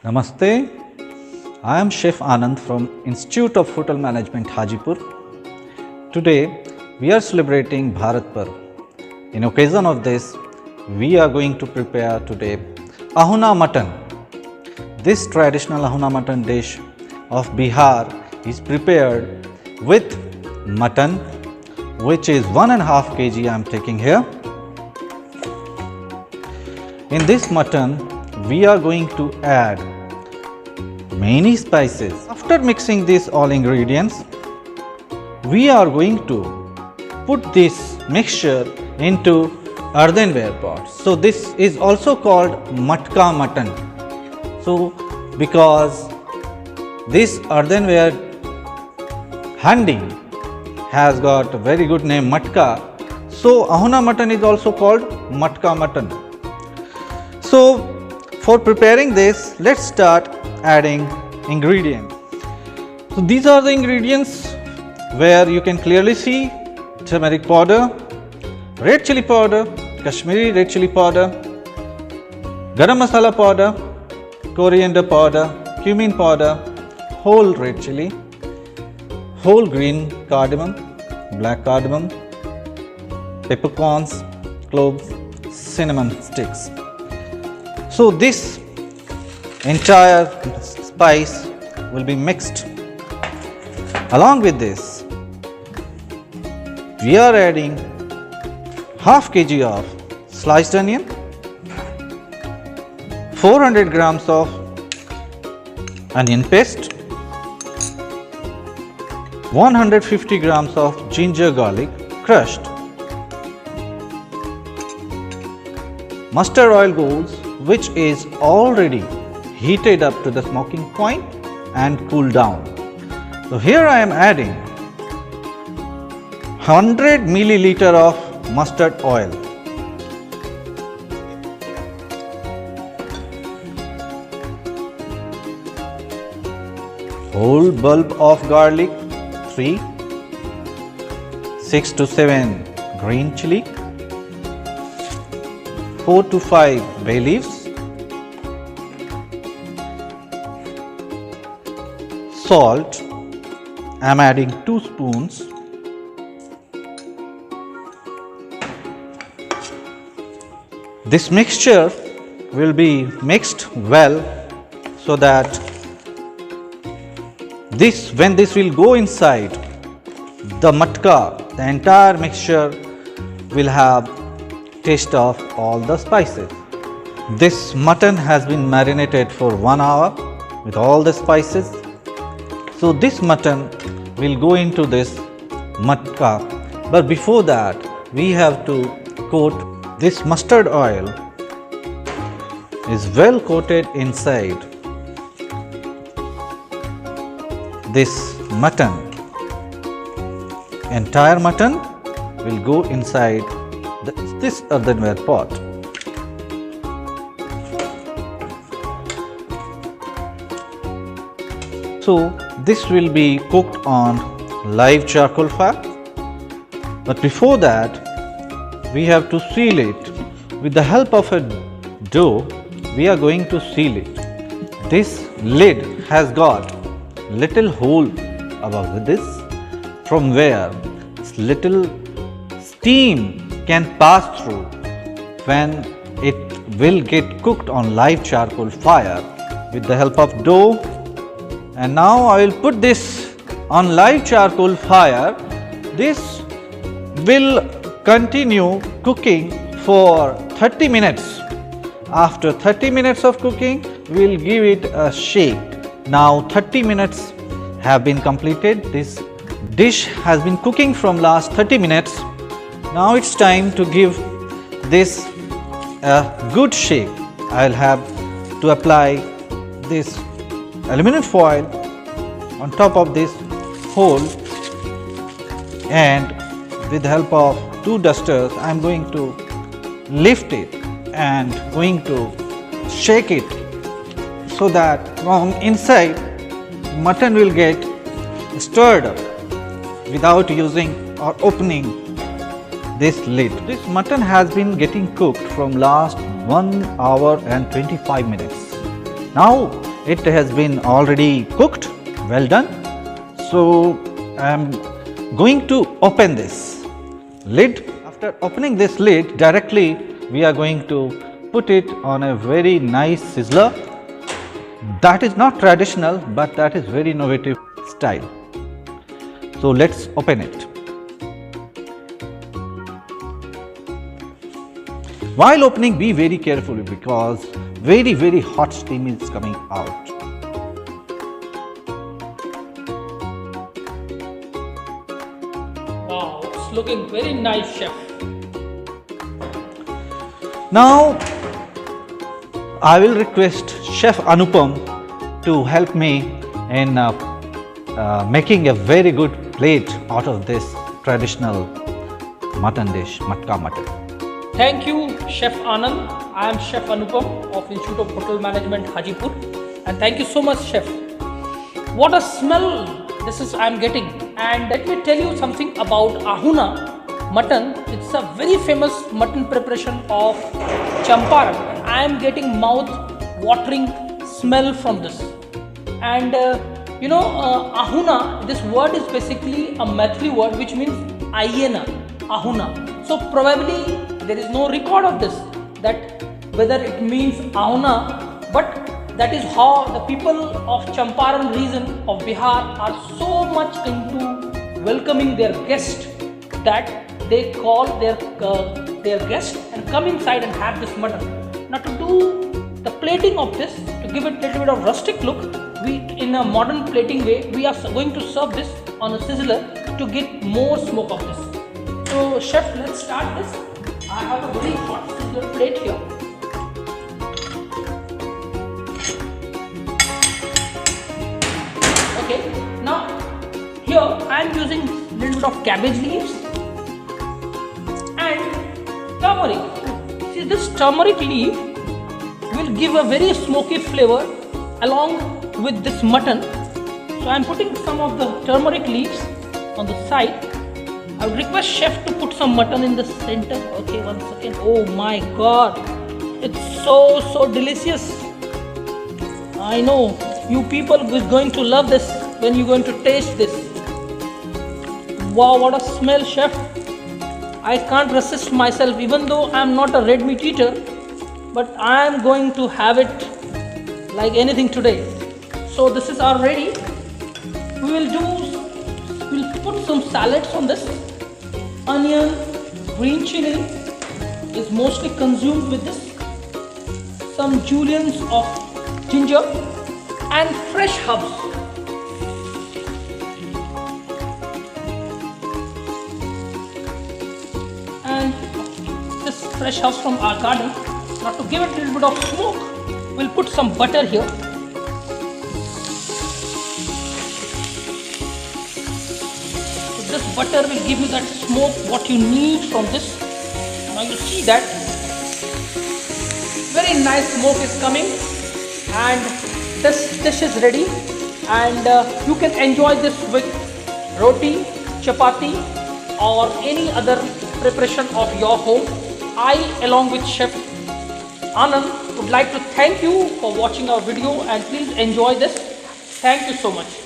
Namaste, I am Chef Anand from Institute of Hotel Management Hajipur. Today we are celebrating Bharat Parv. In occasion of this, we are going to prepare today Ahuna mutton. This traditional Ahuna mutton dish of Bihar is prepared with mutton, which is 1.5 kg I am taking here. In this mutton, we are going to add many spices. After mixing these all ingredients, we are going to put this mixture into earthenware pot. So this is also called matka mutton. So because this earthenware handi has got a very good name matka, so Ahuna mutton is also called matka mutton. So for preparing this, let's start adding ingredients. So these are the ingredients where you can clearly see turmeric powder, red chili powder, Kashmiri red chili powder, garam masala powder, coriander powder, cumin powder, whole red chili, whole green cardamom, black cardamom, peppercorns, cloves, cinnamon sticks. So this entire spice will be mixed. Along with this, we are adding half kg of sliced onion, 400 grams of onion paste, 150 grams of ginger garlic crushed. Mustard oil goes, which is already heated up to the smoking point and cooled down. So here I am adding 100 milliliter of mustard oil. Whole bulb of garlic 3, 6 to 7 green chili, 4 to 5 bay leaves, salt, I am adding 2 spoons, this mixture will be mixed well so that when this will go inside the matka, the entire mixture will have taste of all the spices. This mutton has been marinated for 1 hour with all the spices. So this mutton will go into this matka, but before that we have to coat this mustard oil is well coated inside this mutton. Entire mutton will go inside this earthenware pot. So this will be cooked on live charcoal fire, but before that we have to seal it. With the help of a dough, we are going to seal it. This lid has got little hole above this, from where little steam can pass through when it will get cooked on live charcoal fire with the help of dough. And now I will put this on live charcoal fire. This will continue cooking for 30 minutes. After 30 minutes of cooking, we will give it a shake. Now 30 minutes have been completed. This dish has been cooking from last 30 minutes. Now it's time to give this a good shake. I'll have to apply this aluminum foil on top of this hole, and with the help of 2 dusters I am going to lift it and going to shake it so that from inside mutton will get stirred up without using or opening this lid. This mutton has been getting cooked from last 1 hour and 25 minutes. Now it has been already cooked, well done. So I am going to open this lid. After opening this lid, directly we are going to put it on a very nice sizzler. That is not traditional, but that is very innovative style. So let's open it. While opening, be very careful because very hot steam is coming out. Wow, it's looking very nice, chef. Now I will request Chef Anupam to help me in making a very good plate out of this traditional mutton dish, matka mutton. Thank you, Chef Anand. I am Chef Anupam of Institute of Hotel Management, Hajipur. And thank you so much, Chef. What a smell this is I am getting. And let me tell you something about Ahuna mutton. It's a very famous mutton preparation of Champaran. I am getting mouth-watering smell from this. And Ahuna, this word is basically a Maithili word which means hyena, Ahuna. So probably there is no record of this, that whether it means Ahuna, but that is how the people of Champaran region of Bihar are so much into welcoming their guest that they call their guest and come inside and have this mutton. Now to do the plating of this, to give it a little bit of rustic look, we in a modern plating way, we are going to serve this on a sizzler to get more smoke of this. So chef, let's start this. I have a very hot sizzler plate here. Okay, now here I am using a little bit of cabbage leaves and turmeric. See, this turmeric leaf will give a very smoky flavor along with this mutton. So I am putting some of the turmeric leaves on the side. I would request chef to put some mutton in the center. Okay, 1 second. Oh my god, it's so delicious. I know you people is going to love this when you're going to taste this. Wow, what a smell, chef. I can't resist myself, even though I'm not a red meat eater, but I am going to have it like anything today. So this is all ready. We'll put some salads on this. Onion, green chili is mostly consumed with this. Some juliennes of ginger and fresh herbs. And this fresh herbs from our garden. Now to give it a little bit of smoke, we'll put some butter here. So this butter will give you that smoke what you need from this. Now you see that very nice smoke is coming, and this dish is ready, and you can enjoy this with roti, chapati or any other preparation of your home. I, along with Chef Anand, would like to thank you for watching our video, and please enjoy this. Thank you so much.